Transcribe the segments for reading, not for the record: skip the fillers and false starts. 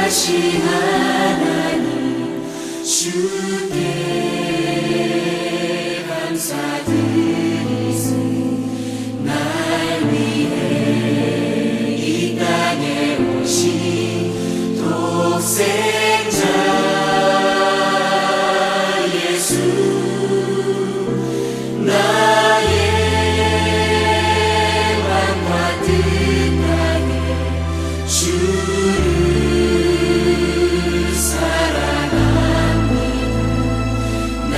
전능하신 하나님 주께 감사드리세. 날 위해 이 땅에 오신 독생자 예수, 나의 왕과 뜻하게 주를 사랑합니다. 날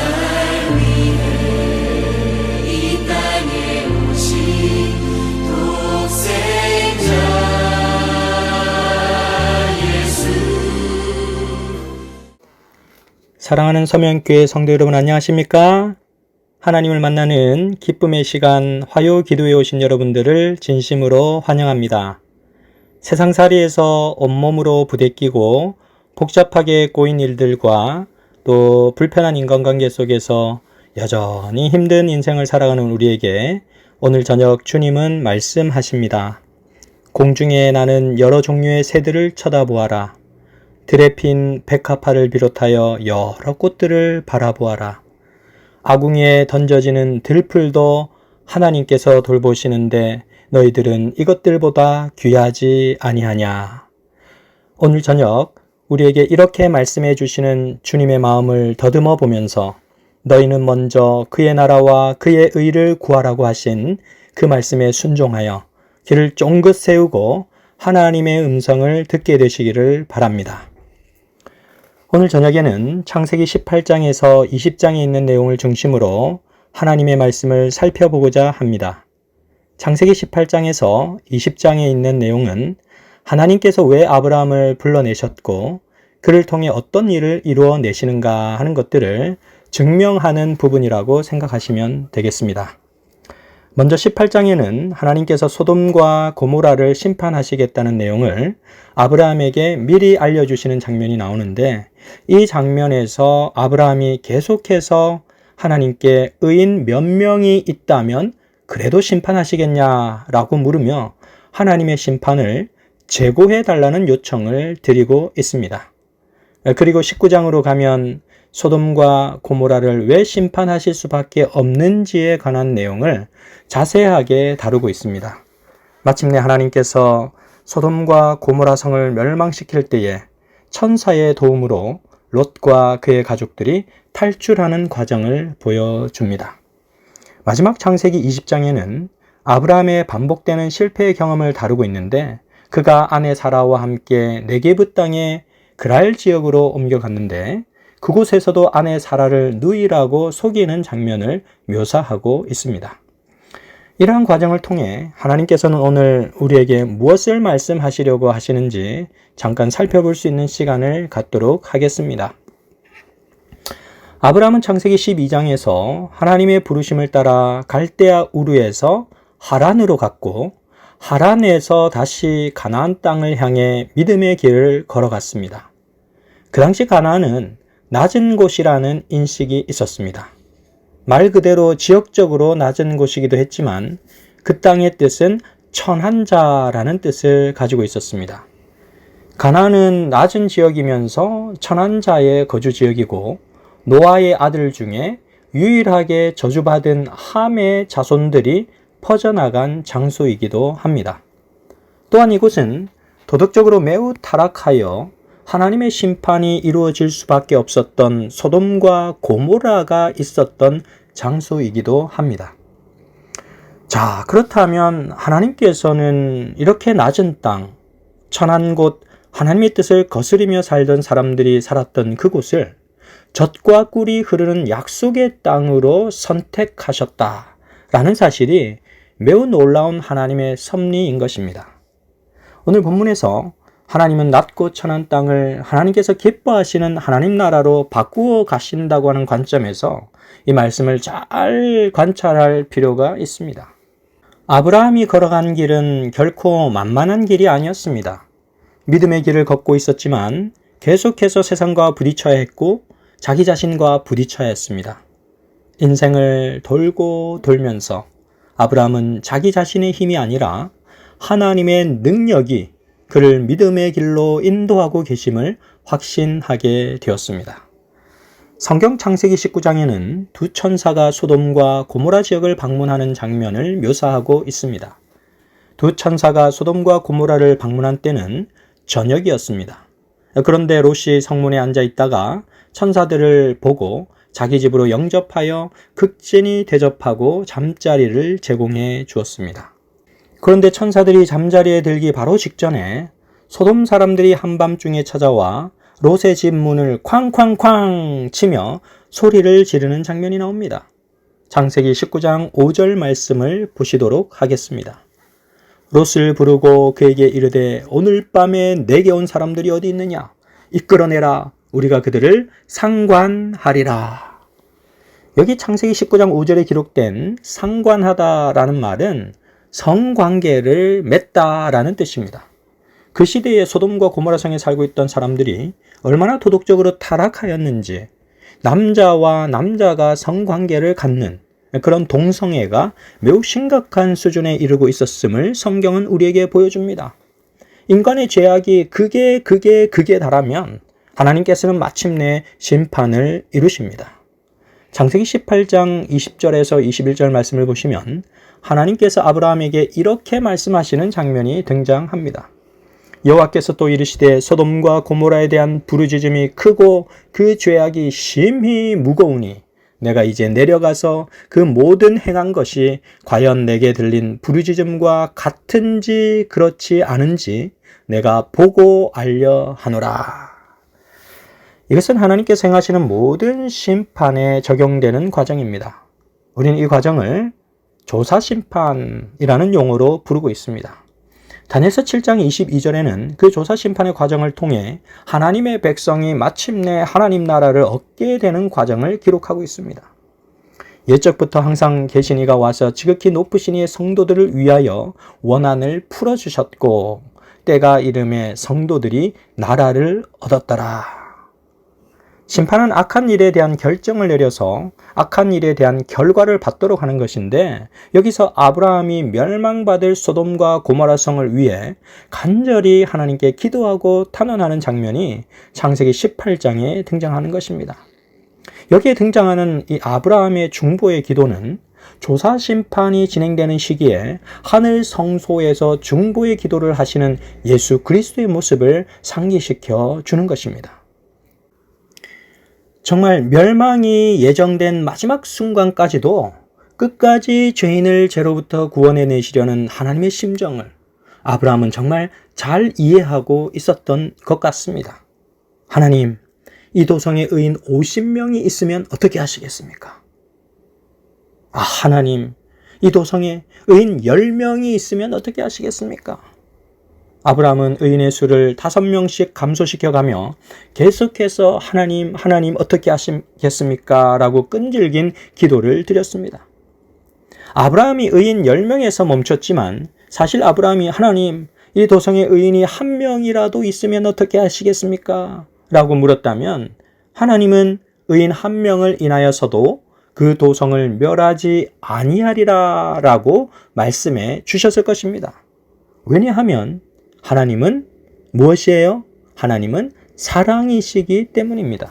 위해 이 땅에 오신 독생자 예수. 사랑하는 서면교회 성도 여러분, 안녕하십니까? 하나님을 만나는 기쁨의 시간 화요 기도에 오신 여러분들을 진심으로 환영합니다. 세상살이에서 온몸으로 부대끼고 복잡하게 꼬인 일들과 또 불편한 인간관계 속에서 여전히 힘든 인생을 살아가는 우리에게 오늘 저녁 주님은 말씀하십니다. 공중에 나는 여러 종류의 새들을 쳐다보아라. 들에 핀 백합화를 비롯하여 여러 꽃들을 바라보아라. 아궁이에 던져지는 들풀도 하나님께서 돌보시는데 너희들은 이것들보다 귀하지 아니하냐. 오늘 저녁 우리에게 이렇게 말씀해 주시는 주님의 마음을 더듬어 보면서 너희는 먼저 그의 나라와 그의 의를 구하라고 하신 그 말씀에 순종하여 길을 쫑긋 세우고 하나님의 음성을 듣게 되시기를 바랍니다. 오늘 저녁에는 창세기 18장에서 20장에 있는 내용을 중심으로 하나님의 말씀을 살펴보고자 합니다. 창세기 18장에서 20장에 있는 내용은 하나님께서 왜 아브라함을 불러내셨고 그를 통해 어떤 일을 이루어내시는가 하는 것들을 증명하는 부분이라고 생각하시면 되겠습니다. 먼저 18장에는 하나님께서 소돔과 고모라를 심판하시겠다는 내용을 아브라함에게 미리 알려주시는 장면이 나오는데, 이 장면에서 아브라함이 계속해서 하나님께 의인 몇 명이 있다면 그래도 심판하시겠냐라고 물으며 하나님의 심판을 재고해달라는 요청을 드리고 있습니다. 그리고 19장으로 가면 소돔과 고모라를 왜 심판하실 수밖에 없는지에 관한 내용을 자세하게 다루고 있습니다. 마침내 하나님께서 소돔과 고모라 성을 멸망시킬 때에 천사의 도움으로 롯과 그의 가족들이 탈출하는 과정을 보여줍니다. 마지막 창세기 20장에는 아브라함의 반복되는 실패의 경험을 다루고 있는데, 그가 아내 사라와 함께 네게브 땅의 그랄 지역으로 옮겨갔는데 그곳에서도 아내 사라를 누이라고 속이는 장면을 묘사하고 있습니다. 이러한 과정을 통해 하나님께서는 오늘 우리에게 무엇을 말씀하시려고 하시는지 잠깐 살펴볼 수 있는 시간을 갖도록 하겠습니다. 아브라함은 창세기 12장에서 하나님의 부르심을 따라 갈대아 우르에서 하란으로 갔고, 하란에서 다시 가나안 땅을 향해 믿음의 길을 걸어갔습니다. 그 당시 가나안은 낮은 곳이라는 인식이 있었습니다. 말 그대로 지역적으로 낮은 곳이기도 했지만 그 땅의 뜻은 천한 자라는 뜻을 가지고 있었습니다. 가나안은 낮은 지역이면서 천한 자의 거주 지역이고, 노아의 아들 중에 유일하게 저주받은 함의 자손들이 퍼져나간 장소이기도 합니다. 또한 이곳은 도덕적으로 매우 타락하여 하나님의 심판이 이루어질 수밖에 없었던 소돔과 고모라가 있었던 장소이기도 합니다. 자, 그렇다면 하나님께서는 이렇게 낮은 땅, 천한 곳, 하나님의 뜻을 거스리며 살던 사람들이 살았던 그곳을 젖과 꿀이 흐르는 약속의 땅으로 선택하셨다라는 사실이 매우 놀라운 하나님의 섭리인 것입니다. 오늘 본문에서 하나님은 낮고 천한 땅을 하나님께서 기뻐하시는 하나님 나라로 바꾸어 가신다고 하는 관점에서 이 말씀을 잘 관찰할 필요가 있습니다. 아브라함이 걸어간 길은 결코 만만한 길이 아니었습니다. 믿음의 길을 걷고 있었지만 계속해서 세상과 부딪혀야 했고 자기 자신과 부딪혀야 했습니다. 인생을 돌고 돌면서 아브라함은 자기 자신의 힘이 아니라 하나님의 능력이 그를 믿음의 길로 인도하고 계심을 확신하게 되었습니다. 성경 창세기 19장에는 두 천사가 소돔과 고모라 지역을 방문하는 장면을 묘사하고 있습니다. 두 천사가 소돔과 고모라를 방문한 때는 저녁이었습니다. 그런데 롯이 성문에 앉아 있다가 천사들을 보고 자기 집으로 영접하여 극진히 대접하고 잠자리를 제공해 주었습니다. 그런데 천사들이 잠자리에 들기 바로 직전에 소돔 사람들이 한밤중에 찾아와 롯의 집 문을 쾅쾅쾅 치며 소리를 지르는 장면이 나옵니다. 창세기 19장 5절 말씀을 보시도록 하겠습니다. 롯을 부르고 그에게 이르되 오늘 밤에 내게 온 사람들이 어디 있느냐? 이끌어내라. 우리가 그들을 상관하리라. 여기 창세기 19장 5절에 기록된 상관하다라는 말은 성관계를 맺다라는 뜻입니다. 그 시대에 소돔과 고모라 성에 살고 있던 사람들이 얼마나 도덕적으로 타락하였는지 남자와 남자가 성관계를 갖는 그런 동성애가 매우 심각한 수준에 이르고 있었음을 성경은 우리에게 보여줍니다. 인간의 죄악이 극에 달하면 하나님께서는 마침내 심판을 이루십니다. 창세기 18장 20절에서 21절 말씀을 보시면 하나님께서 아브라함에게 이렇게 말씀하시는 장면이 등장합니다. 여호와께서 또 이르시되 소돔과 고모라에 대한 부르짖음이 크고 그 죄악이 심히 무거우니 내가 이제 내려가서 그 모든 행한 것이 과연 내게 들린 부르짖음과 같은지 그렇지 않은지 내가 보고 알려 하노라. 이것은 하나님께서 행하시는 모든 심판에 적용되는 과정입니다. 우리는 이 과정을 조사심판이라는 용어로 부르고 있습니다. 다니엘서 7장 22절에는 그 조사심판의 과정을 통해 하나님의 백성이 마침내 하나님 나라를 얻게 되는 과정을 기록하고 있습니다. 옛적부터 항상 계신 이가 와서 지극히 높으신 이의 성도들을 위하여 원한을 풀어주셨고 때가 이름에 성도들이 나라를 얻었더라. 심판은 악한 일에 대한 결정을 내려서 악한 일에 대한 결과를 받도록 하는 것인데 여기서 아브라함이 멸망받을 소돔과 고모라 성을 위해 간절히 하나님께 기도하고 탄원하는 장면이 창세기 18장에 등장하는 것입니다. 여기에 등장하는 이 아브라함의 중보의 기도는 조사 심판이 진행되는 시기에 하늘 성소에서 중보의 기도를 하시는 예수 그리스도의 모습을 상기시켜 주는 것입니다. 정말 멸망이 예정된 마지막 순간까지도 끝까지 죄인을 죄로부터 구원해내시려는 하나님의 심정을 아브라함은 정말 잘 이해하고 있었던 것 같습니다. 하나님, 이 도성에 의인 50명이 있으면 어떻게 하시겠습니까? 하나님, 이 도성에 의인 10명이 있으면 어떻게 하시겠습니까? 아브라함은 의인의 수를 5명씩 감소시켜가며 계속해서 하나님 어떻게 하시겠습니까? 라고 끈질긴 기도를 드렸습니다. 아브라함이 의인 10명에서 멈췄지만 사실 아브라함이 하나님, 이 도성에 의인이 1명이라도 있으면 어떻게 하시겠습니까? 라고 물었다면 하나님은 의인 1명을 인하여서도 그 도성을 멸하지 아니하리라 라고 말씀해 주셨을 것입니다. 왜냐하면 하나님은 무엇이에요? 하나님은 사랑이시기 때문입니다.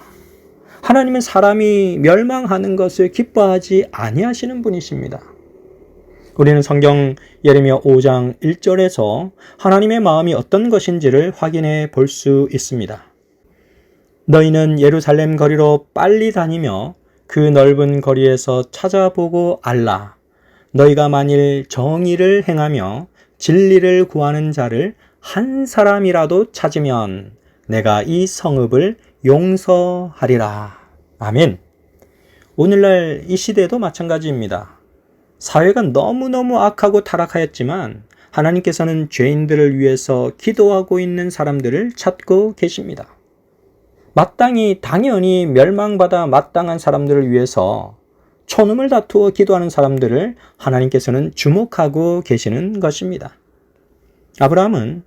하나님은 사람이 멸망하는 것을 기뻐하지 아니하시는 분이십니다. 우리는 성경 예레미야 5장 1절에서 하나님의 마음이 어떤 것인지를 확인해 볼 수 있습니다. 너희는 예루살렘 거리로 빨리 다니며 그 넓은 거리에서 찾아보고 알라. 너희가 만일 정의를 행하며 진리를 구하는 자를 한 사람이라도 찾으면 내가 이 성읍을 용서하리라. 아멘. 오늘날 이 시대도 마찬가지입니다. 사회가 너무너무 악하고 타락하였지만 하나님께서는 죄인들을 위해서 기도하고 있는 사람들을 찾고 계십니다. 마땅히 당연히 멸망받아 마땅한 사람들을 위해서 촌음을 다투어 기도하는 사람들을 하나님께서는 주목하고 계시는 것입니다. 아브라함은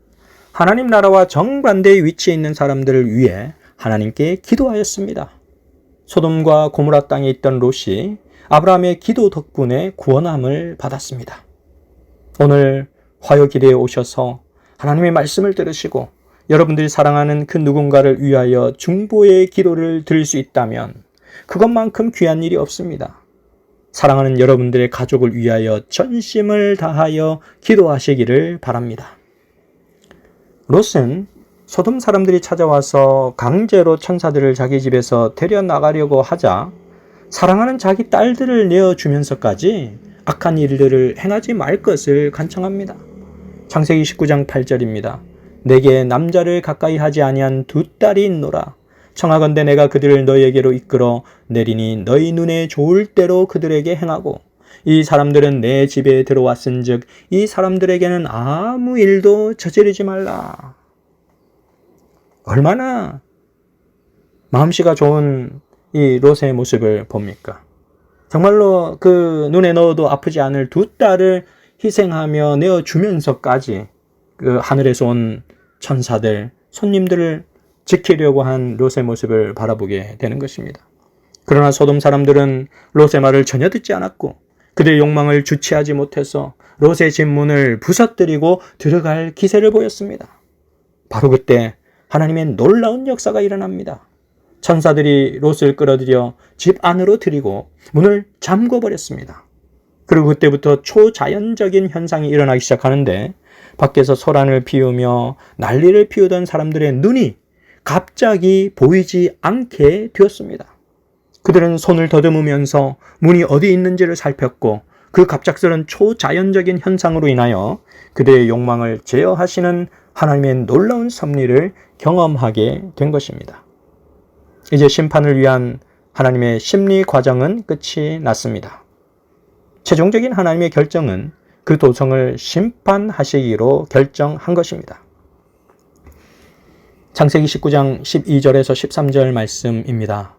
하나님 나라와 정반대의 위치에 있는 사람들을 위해 하나님께 기도하였습니다. 소돔과 고모라 땅에 있던 롯이 아브라함의 기도 덕분에 구원함을 받았습니다. 오늘 화요기도에 오셔서 하나님의 말씀을 들으시고 여러분들이 사랑하는 그 누군가를 위하여 중보의 기도를 드릴 수 있다면 그것만큼 귀한 일이 없습니다. 사랑하는 여러분들의 가족을 위하여 전심을 다하여 기도하시기를 바랍니다. 롯은 소돔 사람들이 찾아와서 강제로 천사들을 자기 집에서 데려나가려고 하자 사랑하는 자기 딸들을 내어주면서까지 악한 일들을 행하지 말 것을 간청합니다. 창세기 19장 8절입니다. 내게 남자를 가까이 하지 아니한 두 딸이 있노라. 청하건대 내가 그들을 너희에게로 이끌어 내리니 너희 눈에 좋을 대로 그들에게 행하고 이 사람들은 내 집에 들어왔은즉 이 사람들에게는 아무 일도 저지르지 말라. 얼마나 마음씨가 좋은 이 롯의 모습을 봅니까? 정말로 그 눈에 넣어도 아프지 않을 두 딸을 희생하며 내어주면서까지 그 하늘에서 온 천사들, 손님들을 지키려고 한 롯의 모습을 바라보게 되는 것입니다. 그러나 소돔 사람들은 롯의 말을 전혀 듣지 않았고 그들의 욕망을 주체하지 못해서 롯의 집 문을 부서뜨리고 들어갈 기세를 보였습니다. 바로 그때 하나님의 놀라운 역사가 일어납니다. 천사들이 롯을 끌어들여 집 안으로 들이고 문을 잠궈버렸습니다. 그리고 그때부터 초자연적인 현상이 일어나기 시작하는데 밖에서 소란을 피우며 난리를 피우던 사람들의 눈이 갑자기 보이지 않게 되었습니다. 그들은 손을 더듬으면서 문이 어디 있는지를 살폈고 그 갑작스런 초자연적인 현상으로 인하여 그들의 욕망을 제어하시는 하나님의 놀라운 섭리를 경험하게 된 것입니다. 이제 심판을 위한 하나님의 심리 과정은 끝이 났습니다. 최종적인 하나님의 결정은 그 도성을 심판하시기로 결정한 것입니다. 창세기 19장 12절에서 13절 말씀입니다.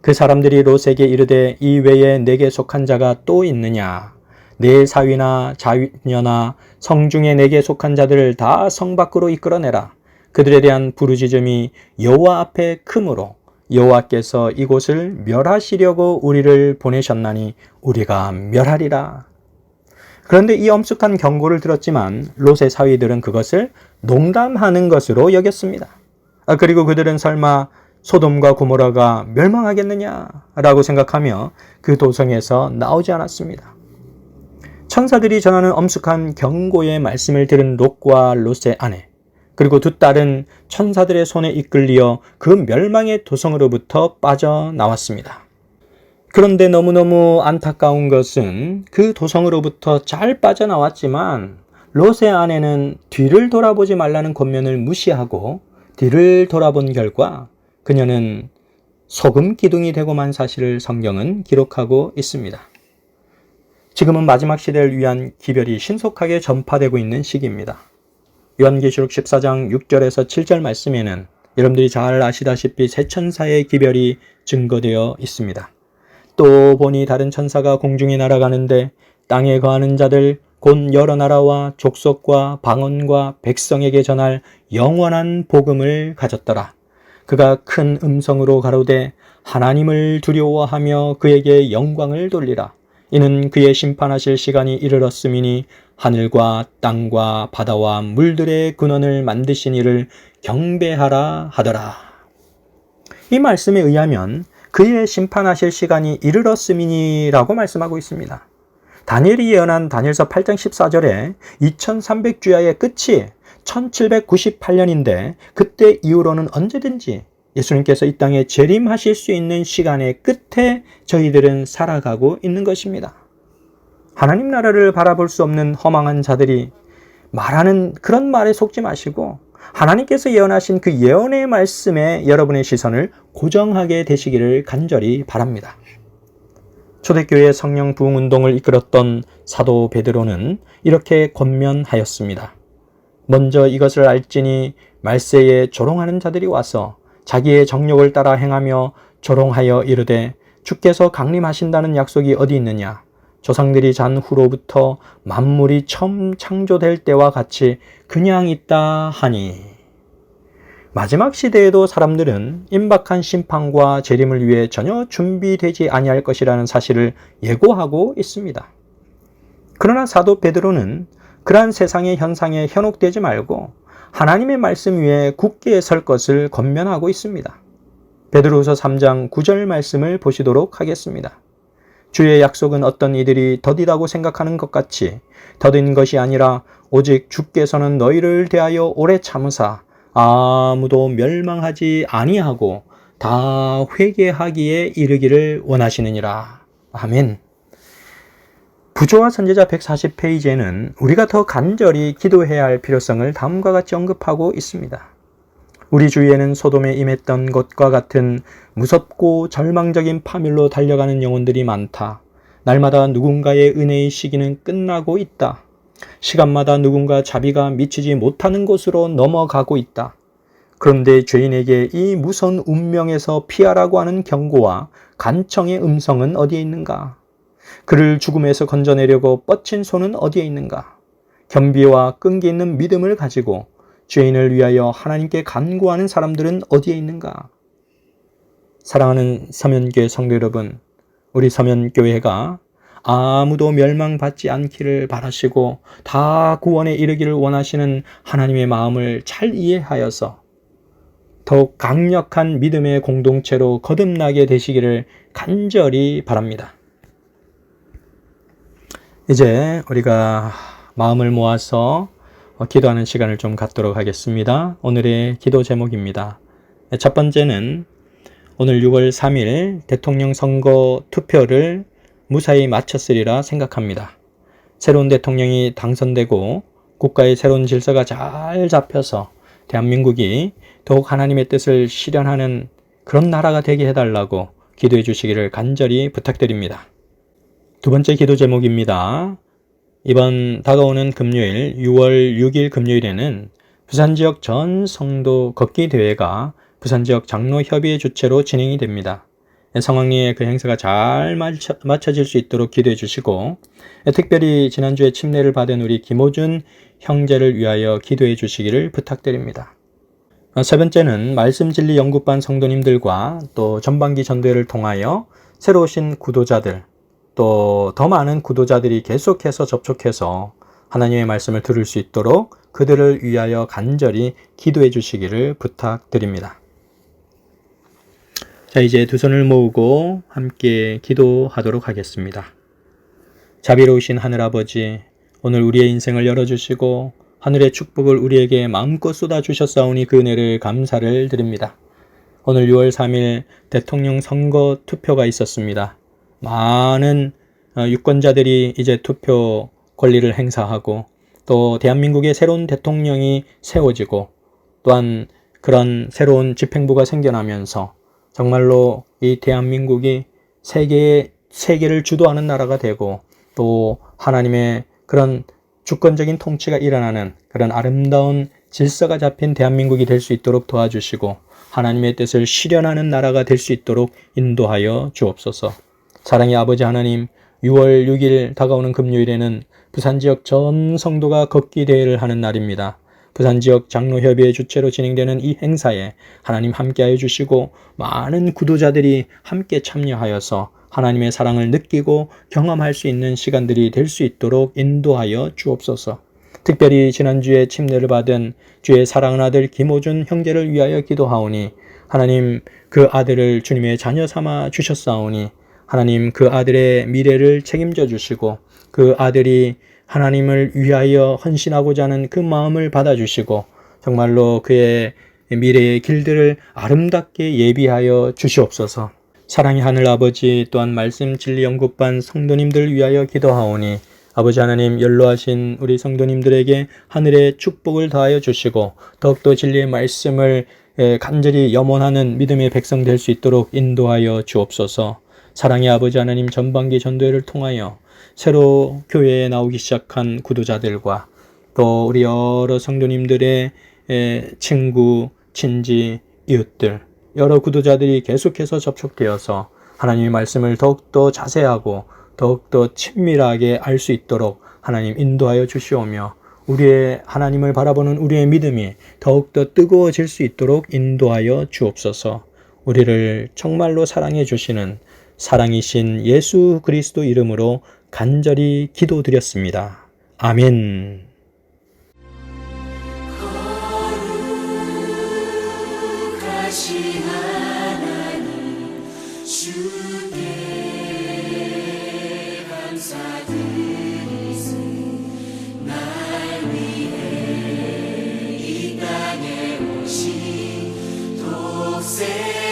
그 사람들이 롯에게 이르되 이 외에 내게 속한 자가 또 있느냐? 내 사위나 자녀나 성중에 내게 속한 자들을 다 성 밖으로 이끌어내라. 그들에 대한 부르짖음이 여호와 앞에 크므로 여호와께서 이곳을 멸하시려고 우리를 보내셨나니 우리가 멸하리라. 그런데 이 엄숙한 경고를 들었지만 롯의 사위들은 그것을 농담하는 것으로 여겼습니다. 그리고 그들은 설마 소돔과 고모라가 멸망하겠느냐라고 생각하며 그 도성에서 나오지 않았습니다. 천사들이 전하는 엄숙한 경고의 말씀을 들은 롯과 롯의 아내 그리고 두 딸은 천사들의 손에 이끌려 그 멸망의 도성으로부터 빠져나왔습니다. 그런데 너무너무 안타까운 것은 그 도성으로부터 잘 빠져나왔지만 롯의 아내는 뒤를 돌아보지 말라는 권면을 무시하고 뒤를 돌아본 결과 그녀는 소금 기둥이 되고 만 사실을 성경은 기록하고 있습니다. 지금은 마지막 시대를 위한 기별이 신속하게 전파되고 있는 시기입니다. 요한계시록 14장 6절에서 7절 말씀에는 여러분들이 잘 아시다시피 세 천사의 기별이 증거되어 있습니다. 또 보니 다른 천사가 공중에 날아가는데 땅에 거하는 자들 곧 여러 나라와 족속과 방언과 백성에게 전할 영원한 복음을 가졌더라. 그가 큰 음성으로 가로되 하나님을 두려워하며 그에게 영광을 돌리라. 이는 그의 심판하실 시간이 이르렀음이니 하늘과 땅과 바다와 물들의 근원을 만드신 이를 경배하라 하더라. 이 말씀에 의하면 그의 심판하실 시간이 이르렀음이니라고 말씀하고 있습니다. 다니엘이 예언한 다니엘서 8장 14절에 2300주야의 끝이 1798년인데 그때 이후로는 언제든지 예수님께서 이 땅에 재림하실 수 있는 시간의 끝에 저희들은 살아가고 있는 것입니다. 하나님 나라를 바라볼 수 없는 허망한 자들이 말하는 그런 말에 속지 마시고 하나님께서 예언하신 그 예언의 말씀에 여러분의 시선을 고정하게 되시기를 간절히 바랍니다. 초대교회의 성령 부흥 운동을 이끌었던 사도 베드로는 이렇게 권면하였습니다. 먼저 이것을 알지니 말세에 조롱하는 자들이 와서 자기의 정욕을 따라 행하며 조롱하여 이르되 주께서 강림하신다는 약속이 어디 있느냐? 조상들이 잔 후로부터 만물이 처음 창조될 때와 같이 그냥 있다 하니. 마지막 시대에도 사람들은 임박한 심판과 재림을 위해 전혀 준비되지 아니할 것이라는 사실을 예고하고 있습니다. 그러나 사도 베드로는 그러한 세상의 현상에 현혹되지 말고 하나님의 말씀 위에 굳게 설 것을 권면하고 있습니다. 베드로후서 3장 9절 말씀을 보시도록 하겠습니다. 주의 약속은 어떤 이들이 더디다고 생각하는 것 같이 더딘 것이 아니라 오직 주께서는 너희를 대하여 오래 참으사 아무도 멸망하지 아니하고 다 회개하기에 이르기를 원하시느니라. 아멘. 부조화 선지자 140페이지에는 우리가 더 간절히 기도해야 할 필요성을 다음과 같이 언급하고 있습니다. 우리 주위에는 소돔에 임했던 것과 같은 무섭고 절망적인 파멸로 달려가는 영혼들이 많다. 날마다 누군가의 은혜의 시기는 끝나고 있다. 시간마다 누군가 자비가 미치지 못하는 곳으로 넘어가고 있다. 그런데 죄인에게 이 무서운 운명에서 피하라고 하는 경고와 간청의 음성은 어디에 있는가? 그를 죽음에서 건져내려고 뻗친 손은 어디에 있는가? 겸비와 끈기 있는 믿음을 가지고 죄인을 위하여 하나님께 간구하는 사람들은 어디에 있는가? 사랑하는 서면교회 성도 여러분, 우리 서면교회가 아무도 멸망받지 않기를 바라시고 다 구원에 이르기를 원하시는 하나님의 마음을 잘 이해하여서 더욱 강력한 믿음의 공동체로 거듭나게 되시기를 간절히 바랍니다. 이제 우리가 마음을 모아서 기도하는 시간을 좀 갖도록 하겠습니다. 오늘의 기도 제목입니다. 첫 번째는 오늘 6월 3일 대통령 선거 투표를 무사히 마쳤으리라 생각합니다. 새로운 대통령이 당선되고 국가의 새로운 질서가 잘 잡혀서 대한민국이 더욱 하나님의 뜻을 실현하는 그런 나라가 되게 해달라고 기도해 주시기를 간절히 부탁드립니다. 두 번째 기도 제목입니다. 이번 다가오는 금요일 6월 6일 금요일에는 부산지역 전 성도 걷기 대회가 부산지역 장로협의회 주최로 진행이 됩니다. 성황리에 그 행사가 잘 마쳐질 수 있도록 기도해 주시고 특별히 지난주에 침례를 받은 우리 김호준 형제를 위하여 기도해 주시기를 부탁드립니다. 세 번째는 말씀진리 연구반 성도님들과 또 전반기 전도회를 통하여 새로 오신 구도자들 또 더 많은 구도자들이 계속해서 접촉해서 하나님의 말씀을 들을 수 있도록 그들을 위하여 간절히 기도해 주시기를 부탁드립니다. 자, 이제 두 손을 모으고 함께 기도하도록 하겠습니다. 자비로우신 하늘아버지, 오늘 우리의 인생을 열어주시고 하늘의 축복을 우리에게 마음껏 쏟아주셨사오니 그 은혜를 감사를 드립니다. 오늘 6월 3일 대통령 선거 투표가 있었습니다. 많은 유권자들이 이제 투표 권리를 행사하고 또 대한민국의 새로운 대통령이 세워지고 또한 그런 새로운 집행부가 생겨나면서 정말로 이 대한민국이 세계를 주도하는 나라가 되고 또 하나님의 그런 주권적인 통치가 일어나는 그런 아름다운 질서가 잡힌 대한민국이 될 수 있도록 도와주시고 하나님의 뜻을 실현하는 나라가 될 수 있도록 인도하여 주옵소서. 사랑의 아버지 하나님, 6월 6일 다가오는 금요일에는 부산지역 전 성도가 걷기 대회를 하는 날입니다. 부산지역 장로협의회 주최로 진행되는 이 행사에 하나님 함께하여 주시고 많은 구도자들이 함께 참여하여서 하나님의 사랑을 느끼고 경험할 수 있는 시간들이 될 수 있도록 인도하여 주옵소서. 특별히 지난주에 침례를 받은 주의 사랑하는 아들 김호준 형제를 위하여 기도하오니 하나님 그 아들을 주님의 자녀 삼아 주셨사오니 하나님 그 아들의 미래를 책임져 주시고 그 아들이 하나님을 위하여 헌신하고자 하는 그 마음을 받아주시고 정말로 그의 미래의 길들을 아름답게 예비하여 주시옵소서. 사랑의 하늘 아버지, 또한 말씀 진리 연구반 성도님들 위하여 기도하오니 아버지 하나님, 연로하신 우리 성도님들에게 하늘의 축복을 더하여 주시고 더욱더 진리의 말씀을 간절히 염원하는 믿음의 백성 될 수 있도록 인도하여 주옵소서. 사랑의 아버지 하나님, 전반기 전도회를 통하여 새로 교회에 나오기 시작한 구도자들과 또 우리 여러 성도님들의 친구, 친지, 이웃들, 여러 구도자들이 계속해서 접촉되어서 하나님의 말씀을 더욱더 자세하고 더욱더 친밀하게 알 수 있도록 하나님 인도하여 주시오며 우리의 하나님을 바라보는 우리의 믿음이 더욱더 뜨거워질 수 있도록 인도하여 주옵소서. 우리를 정말로 사랑해 주시는 사랑이신 예수 그리스도 이름으로 간절히 기도드렸습니다. 아멘. 주께 감사드리세. 날 위해 이 땅에 오신 독생